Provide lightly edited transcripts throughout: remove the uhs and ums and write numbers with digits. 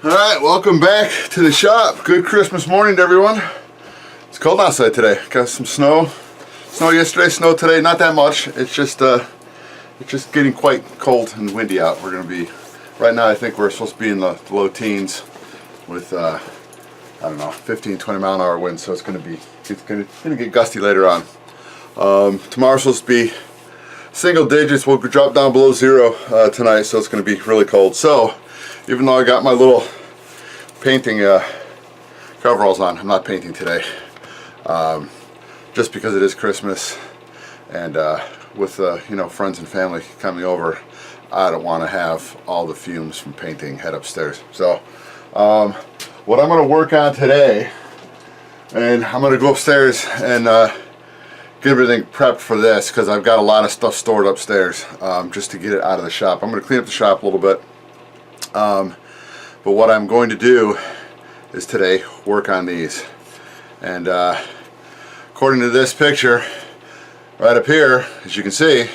Alright, welcome back to the shop. Good Christmas morning to everyone. It's cold outside today. Got some snow. Snow yesterday, snow today, not that much. It's just getting quite cold and windy out. We're gonna be, right now I think we're supposed to be in the low teens with I don't know, 15-20 mile an hour winds, so it's gonna get gusty later on. Tomorrow's supposed to be single digits. We'll drop down below zero tonight, so it's gonna be really cold. So even though I got my little painting coveralls on, I'm not painting today, just because it is Christmas, and with you know, friends and family coming over, I don't want to have all the fumes from painting head upstairs. So what I'm going to work on today, and I'm going to go upstairs and get everything prepped for this, because I've got a lot of stuff stored upstairs, just to get it out of the shop. I'm going to clean up the shop a little bit. But what I'm going to do is today work on these, and according to this picture right up here, as you can see,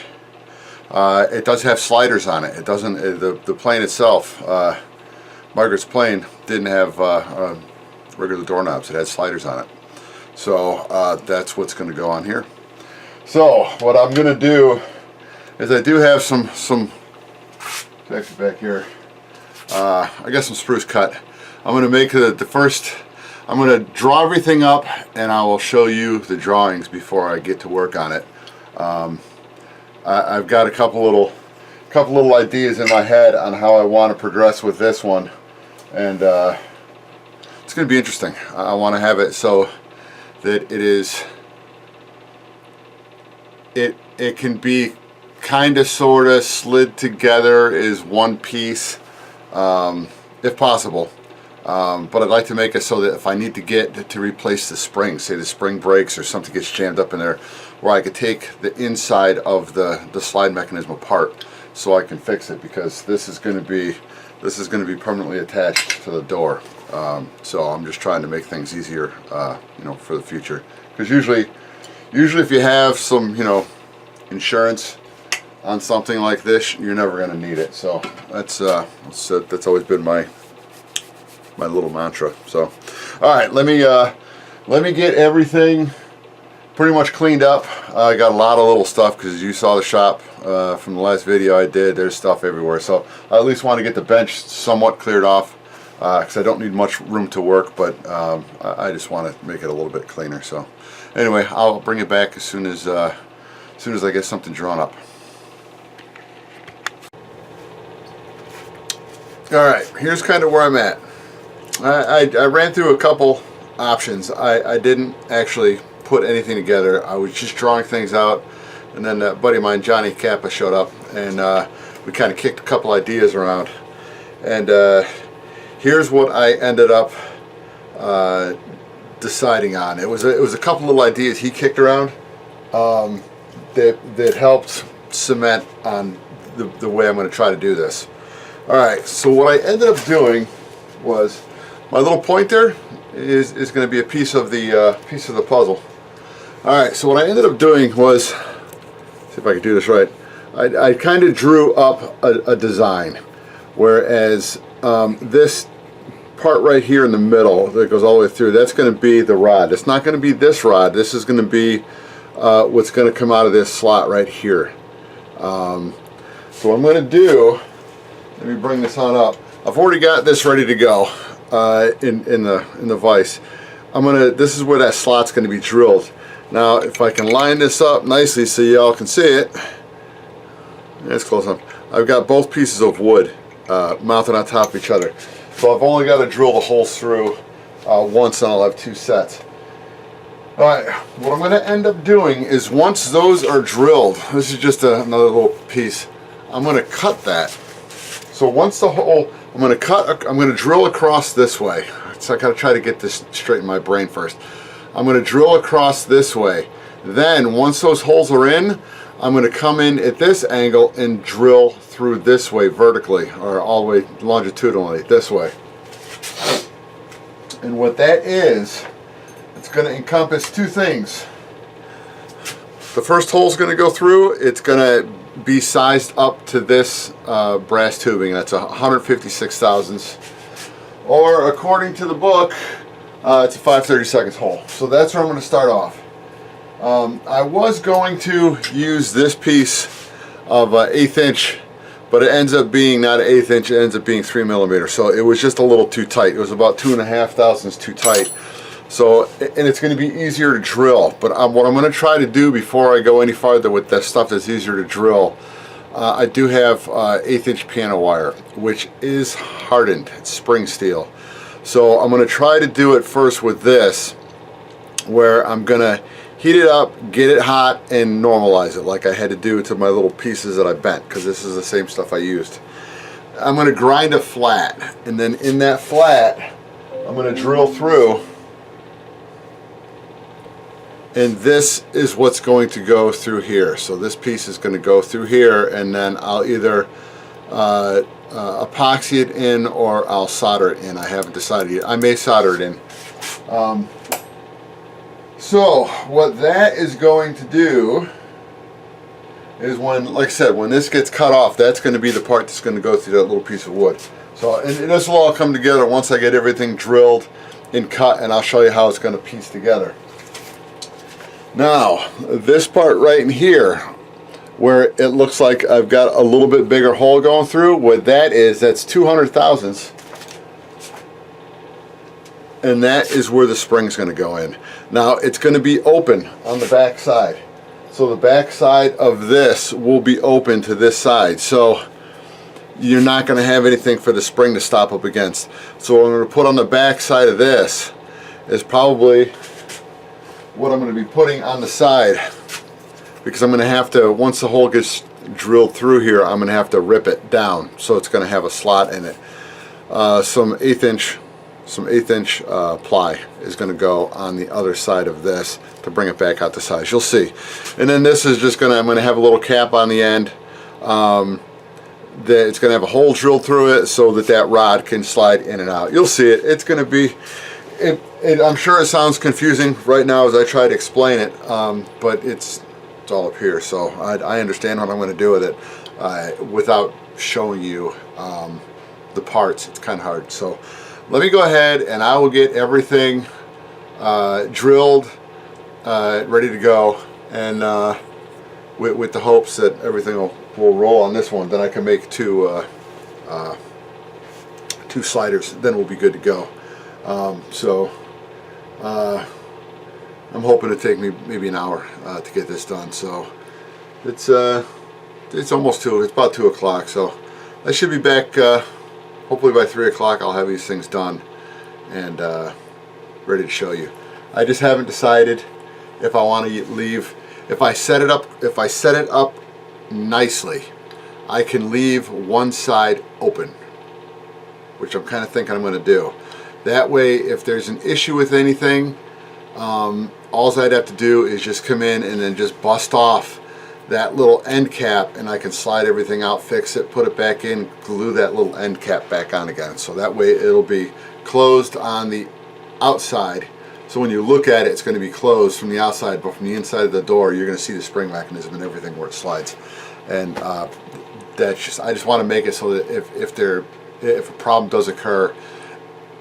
it does have sliders on it. It doesn't, the plane itself, Margaret's plane, didn't have regular doorknobs. It had sliders on it. So that's what's going to go on here. So what I'm going to do is, I do have some actually back here, I got some spruce cut. I'm going to make the first, I'm going to draw everything up, and I will show you the drawings before I get to work on it. I've got a couple little ideas in my head on how I want to progress with this one, and it's going to be interesting. I want to have it so that it can be kind of sort of slid together as one piece, if possible, but I'd like to make it so that if I need to replace the spring, say the spring breaks or something gets jammed up in there, where I could take the inside of the slide mechanism apart so I can fix it, because this is going to be permanently attached to the door. So I'm just trying to make things easier, you know, for the future, because usually if you have some, you know, insurance on something like this, you're never going to need it. So that's always been my little mantra. So all right, let me get everything pretty much cleaned up. I got a lot of little stuff, because you saw the shop from the last video I did. There's stuff everywhere, so I at least want to get the bench somewhat cleared off, because I don't need much room to work, but I just want to make it a little bit cleaner. So anyway, I'll bring it back as soon as I get something drawn up. Alright, here's kind of where I'm at. I ran through a couple options. I didn't actually put anything together. I was just drawing things out, and then a buddy of mine, Johnny Kappa, showed up, and we kind of kicked a couple ideas around, and here's what I ended up deciding on. It was a couple little ideas he kicked around that helped cement on the way I'm going to try to do this. Alright, so what I ended up doing was, my little pointer is going to be a piece of the puzzle. Alright, so what I ended up doing was, see if I can do this right, I kind of drew up a design, whereas this part right here in the middle that goes all the way through, that's going to be the rod. It's not going to be this rod. This is going to be what's going to come out of this slot right here. So what I'm going to do, let me bring this on up. I've already got this ready to go in the vise. This is where that slot's going to be drilled. Now, if I can line this up nicely so y'all can see it, that's close enough. I've got both pieces of wood mounted on top of each other. So I've only got to drill the holes through once, and I'll have two sets. Alright, what I'm going to end up doing is, once those are drilled, this is just another little piece, I'm going to cut that. So once the hole, I'm going to drill across this way. So I got to try to get this straight in my brain first. I'm going to drill across this way. Then once those holes are in, I'm going to come in at this angle and drill through this way vertically, or all the way longitudinally this way. And what that is, it's going to encompass two things. The first hole is going to go through, it's going to be sized up to this brass tubing. That's 156 thousandths or according to the book, it's a 5/32 hole. So that's where I'm going to start off. I was going to use this piece of 1/8 inch, but it ends up being not an 1/8 inch, it ends up being 3mm. So it was just a little too tight. It was about 2.5 thousandths too tight. So, and it's going to be easier to drill. But what I'm going to try to do before I go any farther with that stuff that's easier to drill, I do have 1/8 inch piano wire, which is hardened. It's spring steel. So I'm going to try to do it first with this, where I'm going to heat it up, get it hot, and normalize it like I had to do to my little pieces that I bent, because this is the same stuff I used. I'm going to grind a flat, and then in that flat I'm going to drill through, and this is what's going to go through here. So this piece is going to go through here, and then I'll either epoxy it in or I'll solder it in. I haven't decided yet. I may solder it in. So what that is going to do is, when, like I said, when this gets cut off, that's going to be the part that's going to go through that little piece of wood. So, and this will all come together once I get everything drilled and cut, and I'll show you how it's going to piece together. Now, this part right in here, where it looks like I've got a little bit bigger hole going through, what that is, that's 200 thousandths. And that is where the spring's going to go in. Now it's going to be open on the back side. So the back side of this will be open to this side. So you're not going to have anything for the spring to stop up against. So what I'm going to put on the back side of this is probably what I'm going to be putting on the side, because I'm going to have to, once the hole gets drilled through here, I'm going to have to rip it down. So it's going to have a slot in it. Some 1/8 inch ply is going to go on the other side of this to bring it back out to size. You'll see. And then this is just I'm going to have a little cap on the end. That it's going to have a hole drilled through it so that that rod can slide in and out. You'll see it. It's going to be, I'm sure it sounds confusing right now as I try to explain it, but it's all up here. So I understand what I'm going to do with it without showing you the parts. It's kind of hard. So let me go ahead and I will get everything drilled, ready to go, and with the hopes that everything will roll on this one. Then I can make two sliders. Then we'll be good to go. I'm hoping to take me maybe an hour to get this done. So it's almost 2. It's about 2 o'clock. So I should be back. Hopefully by 3 o'clock I'll have these things done and ready to show you. I just haven't decided if I want to leave. If I set it up nicely, I can leave one side open, which I'm kind of thinking I'm going to do. That way, if there's an issue with anything, all I'd have to do is just come in and then just bust off that little end cap, and I can slide everything out, fix it, put it back in, glue that little end cap back on again. So that way it'll be closed on the outside. So when you look at it, it's going to be closed from the outside, but from the inside of the door, you're going to see the spring mechanism and everything where it slides. And that's just, I just want to make it so that if a problem does occur,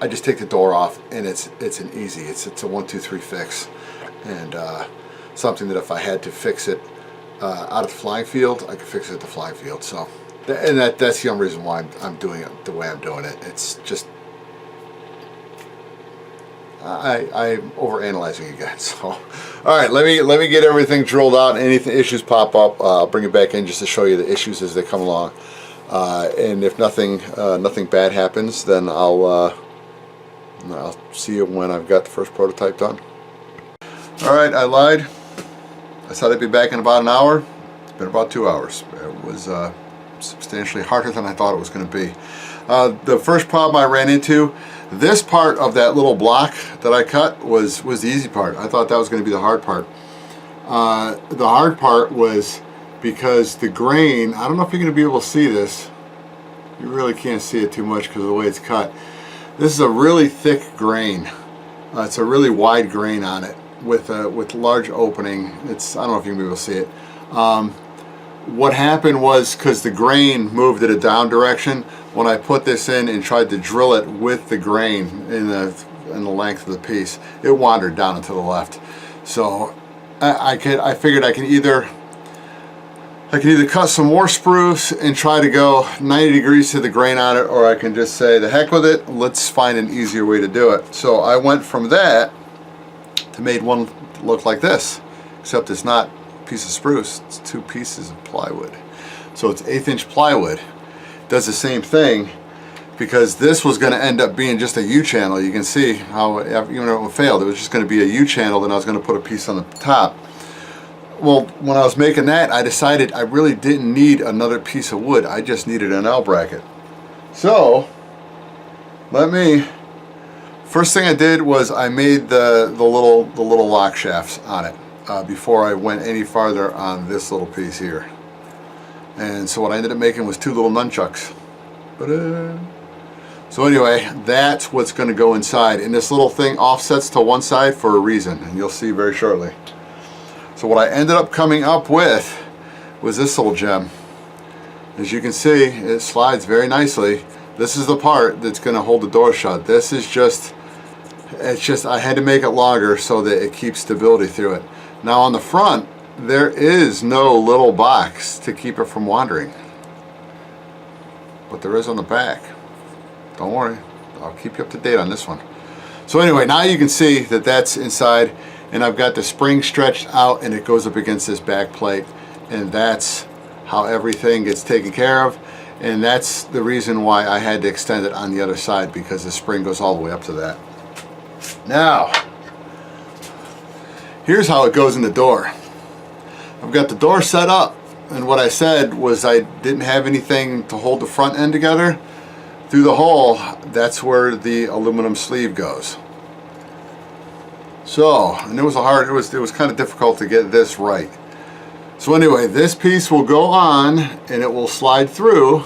I just take the door off, and it's an easy, it's a 1, 2, 3 fix, and something that if I had to fix it out of the flying field, I could fix it at the flying field. So, and that's the only reason why I'm doing it the way I'm doing it. It's just I'm overanalyzing again. So, all right, let me get everything drilled out. Any issues pop up, I'll bring it back in just to show you the issues as they come along. And if nothing bad happens, then I'll see you when I've got the first prototype done. All right, I lied. I said I'd be back in about an hour. It's been about 2 hours. It was substantially harder than I thought it was going to be. The first problem I ran into, this part of that little block that I cut was the easy part. I thought that was going to be the hard part. The hard part was because the grain, I don't know if you're going to be able to see this. You really can't see it too much because of the way it's cut. This is a really thick grain. It's a really wide grain on it with large opening. I don't know if you can be able to see it. what happened was, because the grain moved in a down direction, when I put this in and tried to drill it with the grain in the length of the piece, it wandered down and to the left. So I figured I can either cut some more spruce and try to go 90 degrees to the grain on it, or I can just say the heck with it, let's find an easier way to do it. So I went from that to made one look like this, except it's not a piece of spruce, it's 2 pieces of plywood. So it's 1/8 inch plywood. Does the same thing, because this was going to end up being just a U-channel. You can see how, even though it failed, it was just going to be a U-channel, then I was going to put a piece on the top. Well, when I was making that, I decided I really didn't need another piece of wood. I just needed an L bracket. So, first thing I did was I made the little lock shafts on it before I went any farther on this little piece here. And so what I ended up making was 2 little nunchucks. So anyway, that's what's going to go inside. And this little thing offsets to one side for a reason, and you'll see very shortly. So what I ended up coming up with was this little gem. As you can see, it slides very nicely. This is the part that's going to hold the door shut. This is just, I had to make it longer so that it keeps stability through it. Now on the front, there is no little box to keep it from wandering. But there is on the back. Don't worry, I'll keep you up to date on this one. So anyway, now you can see that that's inside, and I've got the spring stretched out and it goes up against this back plate, and that's how everything gets taken care of. And that's the reason why I had to extend it on the other side, because the spring goes all the way up to that. Now, here's how it goes in the door. I've got the door set up, and what I said was I didn't have anything to hold the front end together. Through the hole, that's where the aluminum sleeve goes. So, and it was kind of difficult to get this right. So anyway, this piece will go on and it will slide through,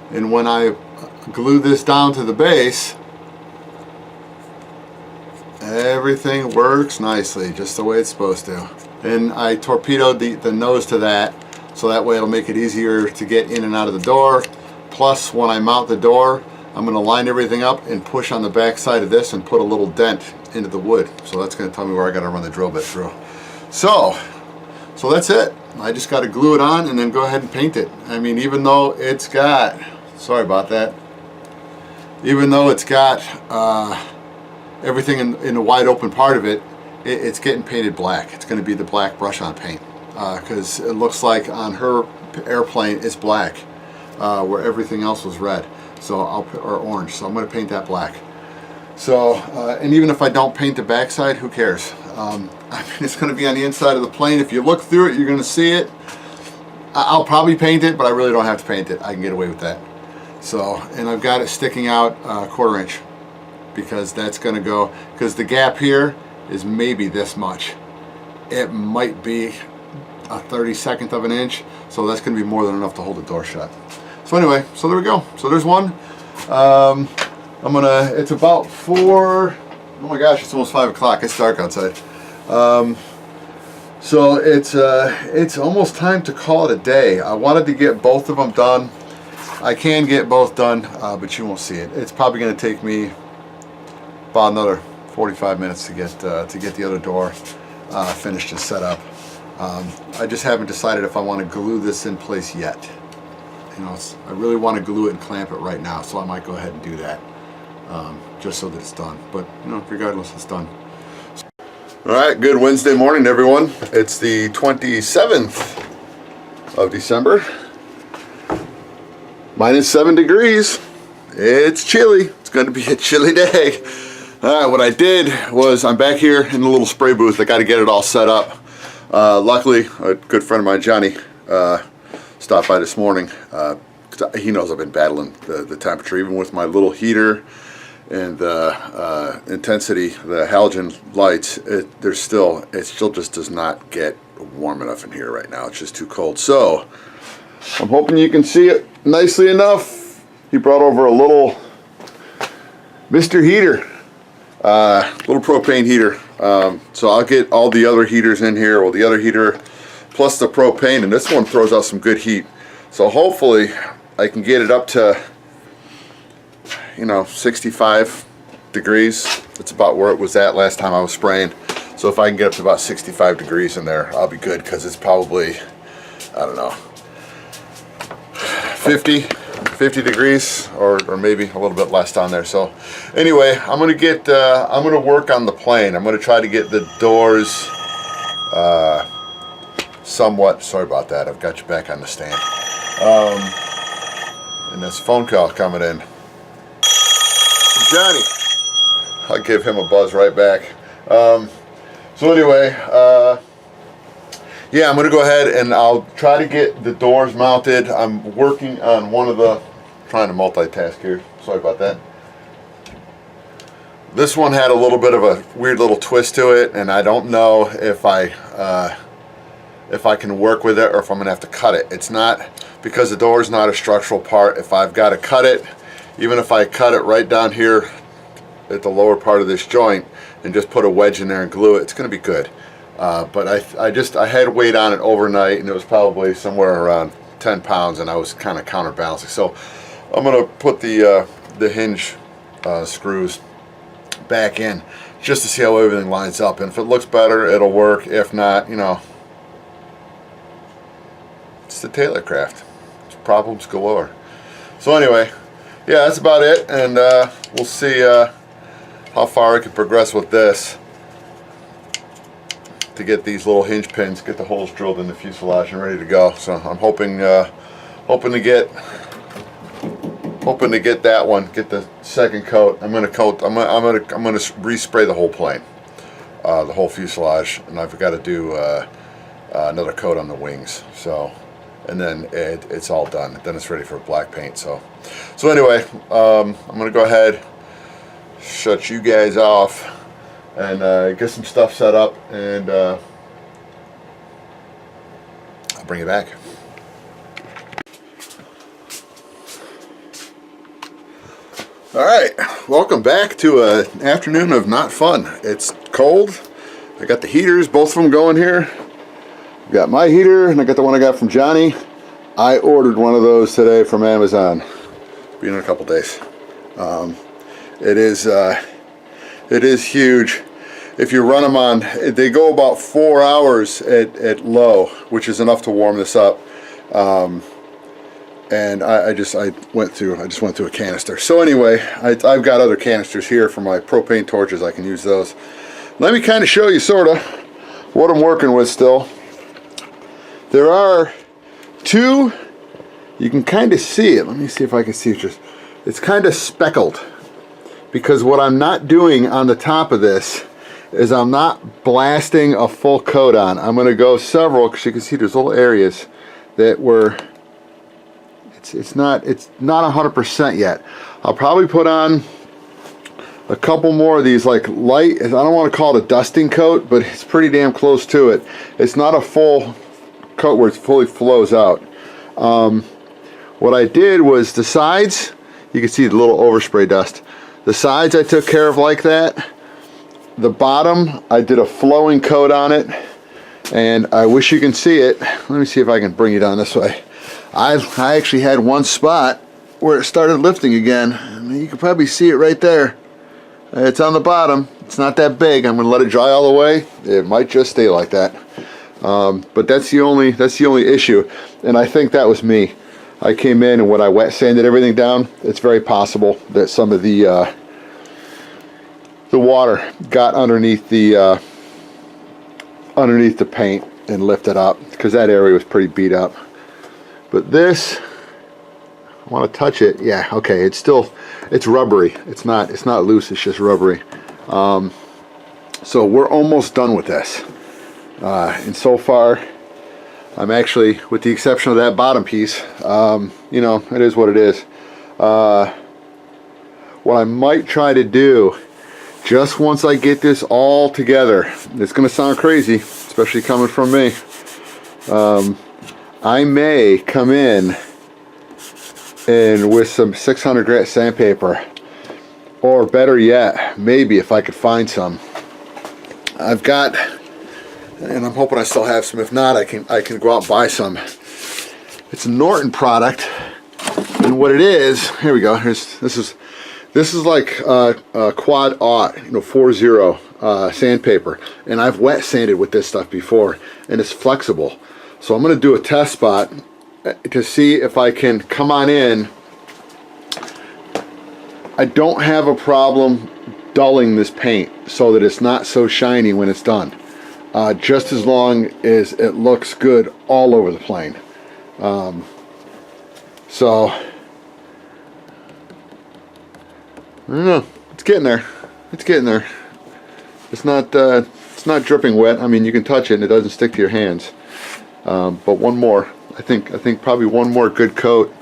and when I glue this down to the base, everything works nicely, just the way it's supposed to. And I torpedoed the nose to that, so that way it'll make it easier to get in and out of the door. Plus, when I mount the door, I'm going to line everything up and push on the back side of this and put a little dent into the wood. So that's going to tell me where I got to run the drill bit through. So that's it. I just got to glue it on and then go ahead and paint it. I mean, even though it's got, sorry about that, even though it's got everything in the wide open part of it, it's getting painted black. It's going to be the black brush on paint, because it looks like on her airplane it's black, where everything else was red. So or orange. So I'm going to paint that black. So, and even if I don't paint the backside, who cares? I mean, it's going to be on the inside of the plane. If you look through it, you're going to see it. I'll probably paint it, but I really don't have to paint it. I can get away with that. So, and I've got it sticking out 1/4 inch, because that's going to go, because the gap here is maybe this much. It might be a 32nd of an inch, so that's going to be more than enough to hold the door shut. So anyway, so there we go. So there's one. It's about 4, oh my gosh, it's almost 5 o'clock. It's dark outside. So it's almost time to call it a day. I wanted to get both of them done. I can get both done, but you won't see it. It's probably going to take me about another 45 minutes to get the other door finished and set up. I just haven't decided if I want to glue this in place yet. You know, I really want to glue it and clamp it right now, so I might go ahead and do that, just so that it's done. But you know, regardless, it's done. All right, good Wednesday morning, everyone. It's the 27th of December. -7 degrees. It's chilly. It's going to be a chilly day. All right, what I did was I'm back here in the little spray booth. I got to get it all set up. Luckily, a good friend of mine, Johnny, stopped by this morning. He knows I've been battling the temperature, even with my little heater and the intensity, the halogen lights. It still just does not get warm enough in here right now. It's just too cold. So I'm hoping you can see it nicely enough. He brought over a little Mr. Heater, little propane heater. So I'll get all the other heaters in here. Well, the other heater plus the propane, and this one throws out some good heat. So hopefully I can get it up to, you know, 65 degrees. That's about where it was at last time I was spraying. So if I can get up to about 65 degrees in there, I'll be good, because it's probably, I don't know, 50 degrees, or maybe a little bit less down there. So anyway, I'm gonna work on the plane. I'm gonna try to get the doors somewhat, sorry about that, I've got you back on the stand. And this phone call coming in. Johnny, I'll give him a buzz right back. So anyway, yeah, I'm going to go ahead and I'll try to get the doors mounted. I'm working on one of the, trying to multitask here, sorry about that. This one had a little bit of a weird little twist to it, and I don't know if I can work with it or if I'm going to have to cut it. It's not, because the door is not a structural part. If I've got to cut it, even if I cut it right down here at the lower part of this joint and just put a wedge in there and glue it, it's going to be good. But I had weight on it overnight, and it was probably somewhere around 10 pounds, and I was kind of counterbalancing. So I'm going to put the hinge screws back in just to see how everything lines up, and if it looks better, it'll work. If not, you know, it's the Taylorcraft. It's problems galore. So anyway, yeah, that's about it, and we'll see how far I can progress with this to get these little hinge pins, get the holes drilled in the fuselage and ready to go. So I'm hoping to get that one, get the second coat. I'm gonna respray the whole plane, the whole fuselage, and I've got to do another coat on the wings. So, and then it's all done. Then it's ready for black paint. So anyway, I'm gonna go ahead, shut you guys off, and get some stuff set up, and I'll bring it back. Alright, welcome back to an afternoon of not fun. It's cold. I got the heaters, both of them going here. I got my heater, and I got the one I got from Johnny. I ordered one of those today from Amazon. Be in a couple days. It is huge. If you run them on, they go about 4 hours at low, which is enough to warm this up. And I just went through a canister. So anyway, I've got other canisters here for my propane torches. I can use those. Let me kind of show you sort of what I'm working with still. There are two, you can kind of see it. Let me see if I can see it. It's kind of speckled, because what I'm not doing on the top of this is I'm not blasting a full coat on. I'm going to go several, because you can see there's little areas that were, it's not 100% yet. I'll probably put on a couple more of these, like light, I don't want to call it a dusting coat, but it's pretty damn close to it. It's not a full coat where it fully flows out. What I did was the sides, you can see the little overspray dust. The sides I took care of like that. The bottom, I did a flowing coat on it, and I wish you can see it. Let me see if I can bring it on this way. I actually had one spot where it started lifting again. You can probably see it right there. It's on the bottom. It's not that big. I'm going to let it dry all the way. It might just stay like that. But that's the only issue, and I think that was me. I came in, and when I wet sanded everything down, it's very possible that some of the water got underneath the paint and lifted up, because that area was pretty beat up. But this, I want to touch it. Yeah, okay. It's rubbery. It's not loose. It's just rubbery. So we're almost done with this. And so far, I'm actually, with the exception of that bottom piece, you know, it is what it is. What I might try to do, just once I get this all together, it's going to sound crazy, especially coming from me. I may come in and with some 600 grit sandpaper, or better yet, maybe if I could find some. I've got and I'm hoping I still have some. If not, I can go out and buy some. It's a Norton product, and what it is, here we go. This is like quad aught, 40 sandpaper, and I've wet sanded with this stuff before, and it's flexible. So I'm going to do a test spot to see if I can come on in. I don't have a problem dulling this paint so that it's not so shiny when it's done, just as long as it looks good all over the plane. So I don't know, it's getting there. It's getting there. It's not dripping wet. I mean, you can touch it and it doesn't stick to your hands. But one more, I think probably one more good coat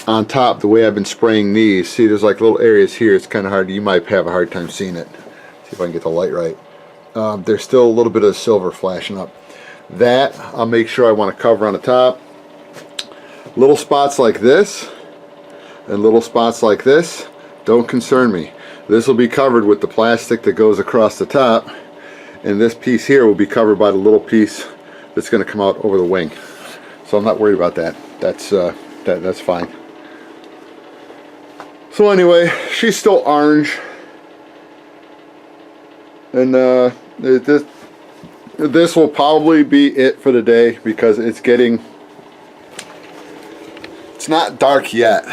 on top, the way I've been spraying these. See, there's like little areas here. It's kind of hard. You might have a hard time seeing it. See if I can get the light right. There's still a little bit of silver flashing up. That I'll make sure I want to cover on the top. Little spots like this and little spots like this don't concern me. This will be covered with the plastic that goes across the top, and this piece here will be covered by the little piece that's going to come out over the wing. So I'm not worried about that. That's fine. So anyway, she's still orange, and this will probably be it for the day, because it's not dark yet,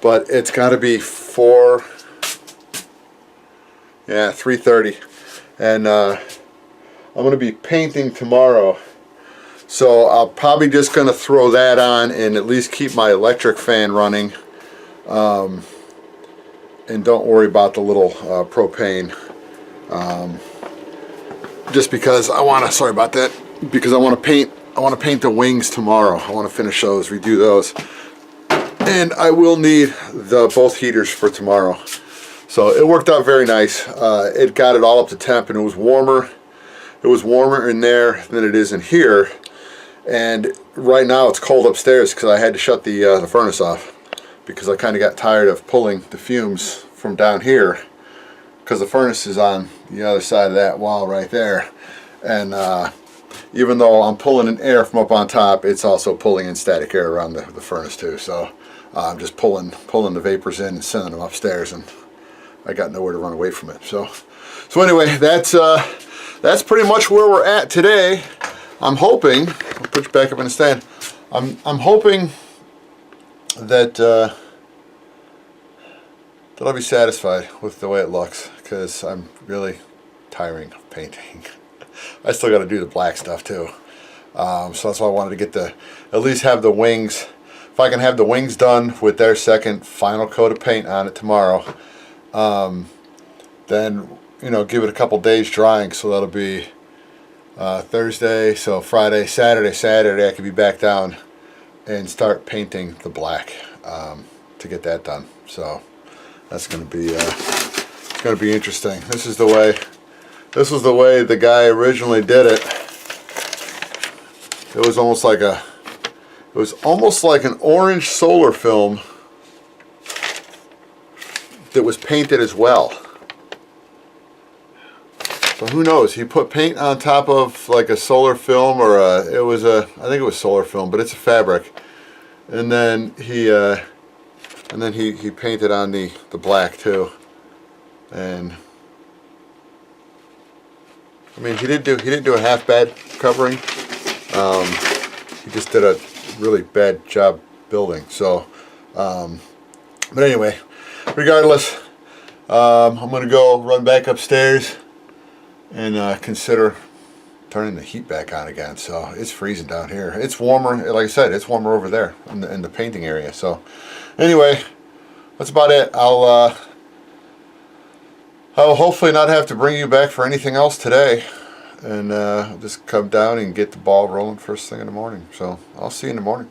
but it's got to be 3:30, and I'm going to be painting tomorrow. So I'll probably just going to throw that on and at least keep my electric fan running, and don't worry about the little propane, just because I want to, sorry about that, because I want to paint the wings tomorrow. I want to finish those, redo those, and I will need both heaters for tomorrow. So it worked out very nice. It got it all up to temp, and it was warmer. It was warmer in there than it is in here. And right now it's cold upstairs because I had to shut the furnace off, because I kind of got tired of pulling the fumes from down here, because the furnace is on the other side of that wall right there. And even though I'm pulling in air from up on top, it's also pulling in static air around the furnace too. So I'm just pulling the vapors in and sending them upstairs, and I got nowhere to run away from it. So anyway, that's pretty much where we're at today. I'm hoping, I'll put you back up in the stand. I'm hoping that I'll be satisfied with the way it looks, because I'm really tiring of painting. I still got to do the black stuff too. So that's why I wanted to get at least have the wings. If I can have the wings done with their second final coat of paint on it tomorrow, then give it a couple days drying. So that'll be Thursday, so Friday, Saturday I could be back down and start painting the black, to get that done. So that's going to be interesting. This was the way the guy originally did it. It was almost like an orange solar film that was painted as well. So who knows? He put paint on top of like a solar film, or I think it was solar film, but it's a fabric. And then he painted on the black too. And I mean, he didn't do a half bad covering. He just did a really bad job building. So, but anyway, regardless, I'm gonna go run back upstairs and consider turning the heat back on again. So it's freezing down here. It's warmer, like I said, it's warmer over there in the painting area. So anyway, that's about it. I'll hopefully not have to bring you back for anything else today, and just come down and get the ball rolling first thing in the morning. So I'll see you in the morning.